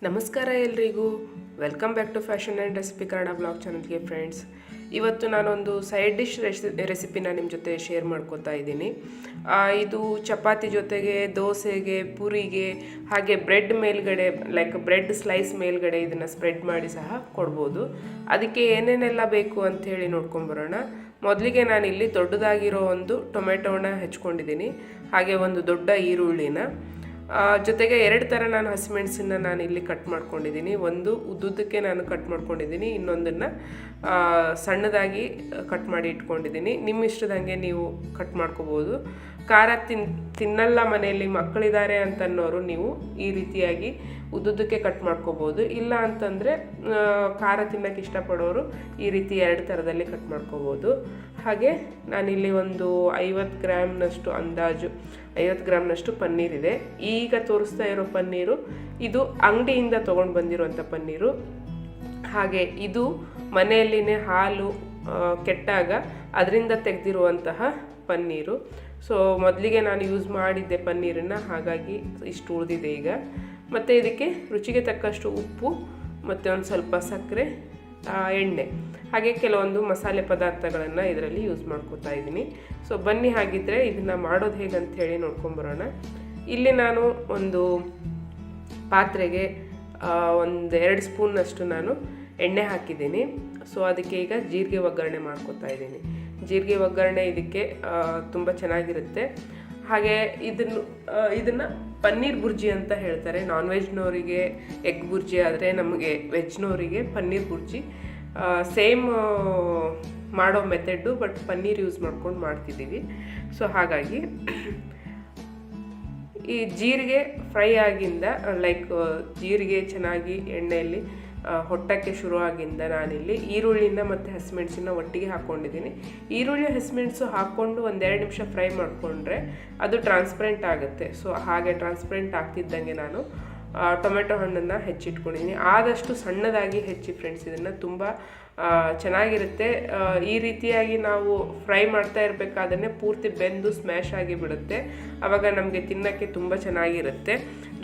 ನಮಸ್ಕಾರ ಎಲ್ರಿಗೂ welcome back to fashion and recipe Kannada blog ಚಾನಲ್ಗೆ ಫ್ರೆಂಡ್ಸ್. ಇವತ್ತು ನಾನೊಂದು ಸೈಡ್ ಡಿಶ್ ರೆಸಿಪಿನ ನಿಮ್ಮ ಜೊತೆ ಶೇರ್ ಮಾಡ್ಕೋತಾ ಇದ್ದೀನಿ. ಇದು ಚಪಾತಿ ಜೊತೆಗೆ, ದೋಸೆಗೆ, ಪೂರಿಗೆ, ಹಾಗೆ ಬ್ರೆಡ್ ಮೇಲ್ಗಡೆ ಲೈಕ್ ಬ್ರೆಡ್ ಸ್ಲೈಸ್ ಮೇಲ್ಗಡೆ ಇದನ್ನು ಸ್ಪ್ರೆಡ್ ಮಾಡಿ ಸಹ ಕೊಡ್ಬೋದು. ಅದಕ್ಕೆ ಏನೇನೆಲ್ಲ ಬೇಕು ಅಂಥೇಳಿ ನೋಡ್ಕೊಂಬರೋಣ. ಮೊದಲಿಗೆ ನಾನಿಲ್ಲಿ ದೊಡ್ಡದಾಗಿರೋ ಒಂದು ಟೊಮೆಟೊನ ಹೆಚ್ಕೊಂಡಿದ್ದೀನಿ, ಹಾಗೆ ಒಂದು ದೊಡ್ಡ ಈರುಳ್ಳಿನ, ಜೊತೆಗೆ 2 ಥರ ನಾನು ಹಸಿಮೆಣಸನ್ನು ನಾನು ಇಲ್ಲಿ ಕಟ್ ಮಾಡ್ಕೊಂಡಿದ್ದೀನಿ. ಒಂದು ಉದ್ದುದ್ದಕ್ಕೆ ನಾನು ಕಟ್ ಮಾಡ್ಕೊಂಡಿದ್ದೀನಿ, ಇನ್ನೊಂದನ್ನು ಸಣ್ಣದಾಗಿ ಕಟ್ ಮಾಡಿ ಇಟ್ಕೊಂಡಿದ್ದೀನಿ. ನಿಮ್ಮ ಇಷ್ಟದಂಗೆ ನೀವು ಕಟ್ ಮಾಡ್ಕೋಬೋದು. ಖಾರ ತಿನ್ನಲ್ಲ ಮನೆಯಲ್ಲಿ ಮಕ್ಕಳಿದ್ದಾರೆ ಅಂತನ್ನೋರು ನೀವು ಈ ರೀತಿಯಾಗಿ ಉದ್ದುದ್ದಕ್ಕೆ ಕಟ್ ಮಾಡ್ಕೋಬೋದು. ಇಲ್ಲ ಅಂತಂದರೆ ಖಾರ ತಿನ್ನೋಕ್ಕೆ ಇಷ್ಟಪಡೋರು ಈ ರೀತಿ 2 ಥರದಲ್ಲಿ ಕಟ್ ಮಾಡ್ಕೋಬೋದು. ಹಾಗೆ ನಾನಿಲ್ಲಿ ಒಂದು 50 ಗ್ರಾಮ್ನಷ್ಟು ಅಂದಾಜು 50 ಗ್ರಾಮ್ನಷ್ಟು ಪನ್ನೀರ್ ಇದೆ. ಈಗ ತೋರಿಸ್ತಾ ಇರೋ ಪನ್ನೀರು ಇದು ಅಂಗಡಿಯಿಂದ ತೊಗೊಂಡು ಬಂದಿರುವಂಥ ಪನ್ನೀರು. ಹಾಗೆ ಇದು ಮನೆಯಲ್ಲಿನೇ ಹಾಲು ಕೆಟ್ಟಾಗ ಅದರಿಂದ ತೆಗೆದಿರುವಂತಹ ಪನ್ನೀರು. ಸೊ ಮೊದಲಿಗೆ ನಾನು ಯೂಸ್ ಮಾಡಿದ್ದೆ ಪನ್ನೀರನ್ನು, ಹಾಗಾಗಿ ಇಷ್ಟು ಉಳಿದಿದೆ ಈಗ. ಮತ್ತು ಇದಕ್ಕೆ ರುಚಿಗೆ ತಕ್ಕಷ್ಟು ಉಪ್ಪು ಮತ್ತು ಒಂದು ಸ್ವಲ್ಪ ಸಕ್ಕರೆ, ಎಣ್ಣೆ, ಹಾಗೆ ಕೆಲವೊಂದು ಮಸಾಲೆ ಪದಾರ್ಥಗಳನ್ನು ಇದರಲ್ಲಿ ಯೂಸ್ ಮಾಡ್ಕೋತಾ ಇದ್ದೀನಿ. ಸೊ ಬನ್ನಿ ಹಾಗಿದ್ದರೆ ಇದನ್ನು ಮಾಡೋದು ಹೇಗಂತ ಹೇಳಿ ನೋಡ್ಕೊಂಬರೋಣ. ಇಲ್ಲಿ ನಾನು ಒಂದು ಪಾತ್ರೆಗೆ 1-2 ಸ್ಪೂನ್ನಷ್ಟು ನಾನು ಎಣ್ಣೆ ಹಾಕಿದ್ದೀನಿ. ಸೊ ಅದಕ್ಕೆ ಈಗ ಜೀರಿಗೆ ಒಗ್ಗರಣೆ ಮಾಡ್ಕೋತಾ ಇದ್ದೀನಿ. ಜೀರಿಗೆ ಒಗ್ಗರಣೆ ಇದಕ್ಕೆ ತುಂಬ ಚೆನ್ನಾಗಿರುತ್ತೆ. ಹಾಗೆ ಇದನ್ನು ಪನ್ನೀರ್ ಬುರ್ಜಿ ಅಂತ ಹೇಳ್ತಾರೆ. ನಾನ್ ವೆಜ್ನವರಿಗೆ ಎಗ್ ಬುರ್ಜಿ ಆದರೆ ನಮಗೆ ವೆಜ್ನವರಿಗೆ ಪನ್ನೀರ್ ಬುರ್ಜಿ. ಸೇಮ್ ಮಾಡೋ ಮೆಥಡು, ಬಟ್ ಪನ್ನೀರ್ ಯೂಸ್ ಮಾಡ್ಕೊಂಡು ಮಾಡ್ತಿದ್ದೀವಿ. ಸೊ ಹಾಗಾಗಿ ಈ ಜೀರಿಗೆ ಫ್ರೈ ಆಗಿಂದ ಲೈಕ್ ಜೀರಿಗೆ ಚೆನ್ನಾಗಿ ಎಣ್ಣೆಯಲ್ಲಿ ಹೊಟ್ಟಕ್ಕೆ ಶುರುವಾಗಿಂದ ನಾನಿಲ್ಲಿ ಈರುಳ್ಳಿನ ಮತ್ತು ಹಸಿಮೆಣಸನ್ನ ಒಟ್ಟಿಗೆ ಹಾಕ್ಕೊಂಡಿದ್ದೀನಿ. ಈರುಳ್ಳಿ ಹಸಿಮೆಣಸು ಹಾಕ್ಕೊಂಡು 1-2 ನಿಮಿಷ ಫ್ರೈ ಮಾಡಿಕೊಂಡ್ರೆ ಅದು ಟ್ರಾನ್ಸ್ಪರೆಂಟ್ ಆಗುತ್ತೆ. ಸೊ ಹಾಗೆ ಟ್ರಾನ್ಸ್ಪರೆಂಟ್ ಆಗ್ತಿದ್ದಂಗೆ ನಾನು ಟೊಮೆಟೊ ಹಣ್ಣನ್ನು ಹೆಚ್ಚಿಟ್ಕೊಂಡಿದ್ದೀನಿ. ಆದಷ್ಟು ಸಣ್ಣದಾಗಿ ಹೆಚ್ಚಿ ಫ್ರೆಂಡ್ಸ್, ಇದನ್ನು ತುಂಬ ಚೆನ್ನಾಗಿರುತ್ತೆ. ಈ ರೀತಿಯಾಗಿ ನಾವು ಫ್ರೈ ಮಾಡ್ತಾ ಇರಬೇಕಾದ್ರೆ ಪೂರ್ತಿ ಬೆಂದು ಸ್ಮ್ಯಾಶ್ ಆಗಿ ಬಿಡುತ್ತೆ. ಆವಾಗ ನಮಗೆ ತಿನ್ನೋಕ್ಕೆ ತುಂಬ ಚೆನ್ನಾಗಿರುತ್ತೆ.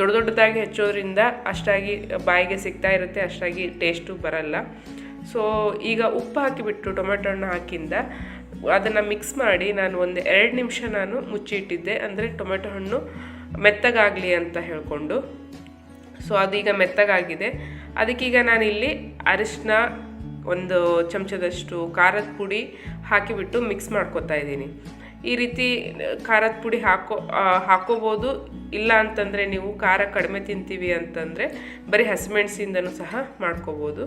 ದೊಡ್ಡದಾಗಿ ಹೆಚ್ಚೋದ್ರಿಂದ ಅಷ್ಟಾಗಿ ಬಾಯಿಗೆ ಸಿಗ್ತಾ ಇರುತ್ತೆ, ಅಷ್ಟಾಗಿ ಟೇಸ್ಟು ಬರಲ್ಲ. ಸೊ ಈಗ ಉಪ್ಪು ಹಾಕಿಬಿಟ್ಟು ಟೊಮೆಟೊ ಹಣ್ಣು ಹಾಕಿಂದ ಅದನ್ನು ಮಿಕ್ಸ್ ಮಾಡಿ ನಾನು 1-2 ನಿಮಿಷ ನಾನು ಮುಚ್ಚಿಟ್ಟಿದ್ದೆ, ಅಂದರೆ ಟೊಮೆಟೊ ಹಣ್ಣು ಮೆತ್ತಗಾಗಲಿ ಅಂತ ಹೇಳಿಕೊಂಡು. ಸೊ ಅದೀಗ ಮೆತ್ತಗಾಗಿದೆ. ಅದಕ್ಕೀಗ ನಾನಿಲ್ಲಿ ಅರಿಶಿನ, 1 ಚಮಚದಷ್ಟು ಖಾರದ ಪುಡಿ ಹಾಕಿಬಿಟ್ಟು ಮಿಕ್ಸ್ ಮಾಡ್ಕೊತಾ ಇದ್ದೀನಿ. ಈ ರೀತಿ ಖಾರದ ಪುಡಿ ಹಾಕೋಬೋದು. ಇಲ್ಲ ಅಂತಂದರೆ ನೀವು ಖಾರ ಕಡಿಮೆ ತಿಂತೀವಿ ಅಂತಂದರೆ ಬರೀ ಹಸಿಮೆಣಸಿಂದನೂ ಸಹ ಮಾಡ್ಕೋಬೋದು.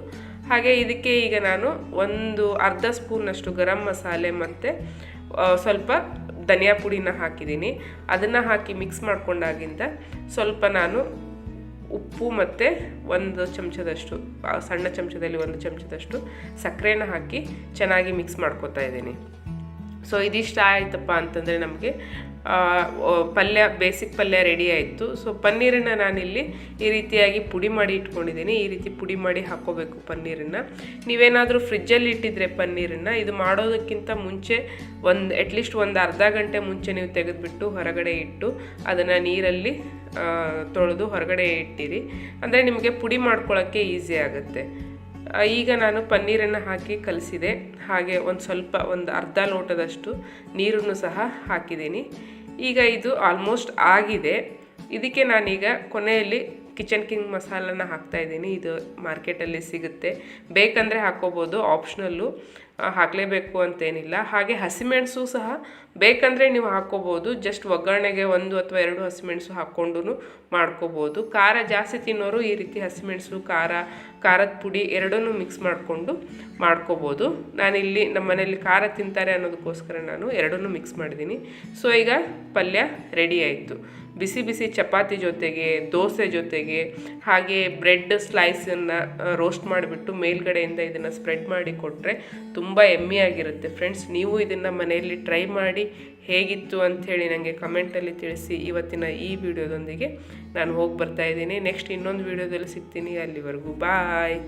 ಹಾಗೆ ಇದಕ್ಕೆ ಈಗ ನಾನು ಅರ್ಧ ಸ್ಪೂನಷ್ಟು ಗರಂ ಮಸಾಲೆ ಮತ್ತು ಸ್ವಲ್ಪ ಧನಿಯಾ ಪುಡಿನ ಹಾಕಿದ್ದೀನಿ. ಅದನ್ನು ಹಾಕಿ ಮಿಕ್ಸ್ ಮಾಡ್ಕೊಂಡಾಗಿಂದ ಸ್ವಲ್ಪ ನಾನು ಉಪ್ಪು ಮತ್ತು 1 ಚಮಚದಷ್ಟು, ಸಣ್ಣ ಚಮಚದಲ್ಲಿ 1 ಚಮಚದಷ್ಟು ಸಕ್ಕರೆನ ಹಾಕಿ ಚೆನ್ನಾಗಿ ಮಿಕ್ಸ್ ಮಾಡ್ಕೊತಾ ಇದ್ದೀನಿ. ಸೊ ಇದಿಷ್ಟ ಆಯ್ತಪ್ಪ ಅಂತಂದರೆ ನಮಗೆ ಬೇಸಿಕ್ ಪಲ್ಯ ರೆಡಿ ಆಯಿತು. ಸೊ ಪನ್ನೀರನ್ನು ನಾನಿಲ್ಲಿ ಈ ರೀತಿಯಾಗಿ ಪುಡಿ ಮಾಡಿ ಇಟ್ಕೊಂಡಿದ್ದೀನಿ. ಈ ರೀತಿ ಪುಡಿ ಮಾಡಿ ಹಾಕ್ಕೋಬೇಕು ಪನ್ನೀರನ್ನು. ನೀವೇನಾದರೂ ಫ್ರಿಜ್ಜಲ್ಲಿ ಇಟ್ಟಿದ್ರೆ ಪನ್ನೀರನ್ನು, ಇದು ಮಾಡೋದಕ್ಕಿಂತ ಮುಂಚೆ ಅಟ್ಲೀಸ್ಟ್ ಒಂದು ಅರ್ಧ ಗಂಟೆ ಮುಂಚೆ ನೀವು ತೆಗೆದುಬಿಟ್ಟು ಹೊರಗಡೆ ಇಟ್ಟು ಅದನ್ನು ನೀರಲ್ಲಿ ತೊಳೆದು ಹೊರಗಡೆ ಇಟ್ಟಿರಿ, ಅಂದರೆ ನಿಮಗೆ ಪುಡಿ ಮಾಡ್ಕೊಳ್ಳೋಕ್ಕೆ ಈಸಿ ಆಗುತ್ತೆ. ಈಗ ನಾನು ಪನ್ನೀರನ್ನು ಹಾಕಿ ಕಲಸಿದೆ. ಹಾಗೆ ಒಂದು ಅರ್ಧ ಲೋಟದಷ್ಟು ನೀರನ್ನು ಸಹ ಹಾಕಿದ್ದೀನಿ. ಈಗ ಇದು ಆಲ್ಮೋಸ್ಟ್ ಆಗಿದೆ. ಇದಕ್ಕೆ ನಾನೀಗ ಕೊನೆಯಲ್ಲಿ ಕಿಚನ್ ಕಿಂಗ್ ಮಸಾಲನ ಹಾಕ್ತಾಯಿದ್ದೀನಿ. ಇದು ಮಾರ್ಕೆಟಲ್ಲಿ ಸಿಗುತ್ತೆ, ಬೇಕಂದರೆ ಹಾಕ್ಕೋಬೋದು, ಆಪ್ಷನಲ್ಲು, ಹಾಕಲೇಬೇಕು ಅಂತೇನಿಲ್ಲ. ಹಾಗೆ ಹಸಿಮೆಣಸು ಸಹ ಬೇಕಂದರೆ ನೀವು ಹಾಕ್ಕೋಬೋದು. ಜಸ್ಟ್ ಒಗ್ಗರಣೆಗೆ 1 ಅಥವಾ 2 ಹಸಿಮೆಣಸು ಹಾಕ್ಕೊಂಡು ಮಾಡ್ಕೋಬೋದು. ಖಾರ ಜಾಸ್ತಿ ತಿನ್ನೋರು ಈ ರೀತಿ ಹಸಿಮೆಣಸು, ಖಾರದ ಪುಡಿ ಎರಡನ್ನೂ ಮಿಕ್ಸ್ ಮಾಡಿಕೊಂಡು ಮಾಡ್ಕೋಬೋದು. ನಾನಿಲ್ಲಿ ನಮ್ಮ ಮನೇಲಿ ಖಾರ ತಿಂತಾರೆ ಅನ್ನೋದಕ್ಕೋಸ್ಕರ ನಾನು ಎರಡನ್ನೂ ಮಿಕ್ಸ್ ಮಾಡಿದ್ದೀನಿ. ಸೊ ಈಗ ಪಲ್ಯ ರೆಡಿ ಆಯಿತು. ಬಿಸಿ ಬಿಸಿ ಚಪಾತಿ ಜೊತೆಗೆ, ದೋಸೆ ಜೊತೆಗೆ, ಹಾಗೆ ಬ್ರೆಡ್ ಸ್ಲೈಸನ್ನು ರೋಸ್ಟ್ ಮಾಡಿಬಿಟ್ಟು ಮೇಲ್ಗಡೆಯಿಂದ ಇದನ್ನು ಸ್ಪ್ರೆಡ್ ಮಾಡಿ ಕೊಟ್ಟರೆ ತುಂಬ ಎಮ್ಮಿಯಾಗಿರುತ್ತೆ ಫ್ರೆಂಡ್ಸ್. ನೀವು ಇದನ್ನು ಮನೆಯಲ್ಲಿ ಟ್ರೈ ಮಾಡಿ ಹೇಗಿತ್ತು ಅಂಥೇಳಿ ನನಗೆ ಕಮೆಂಟಲ್ಲಿ ತಿಳಿಸಿ. ಇವತ್ತಿನ ಈ ವಿಡಿಯೋದೊಂದಿಗೆ ನಾನು ಹೋಗಿ ಬರ್ತಾಯಿದ್ದೀನಿ. ನೆಕ್ಸ್ಟ್ ಇನ್ನೊಂದು ವಿಡಿಯೋದಲ್ಲಿ ಸಿಗ್ತೀನಿ. ಅಲ್ಲಿವರೆಗೂ ಬಾಯ್.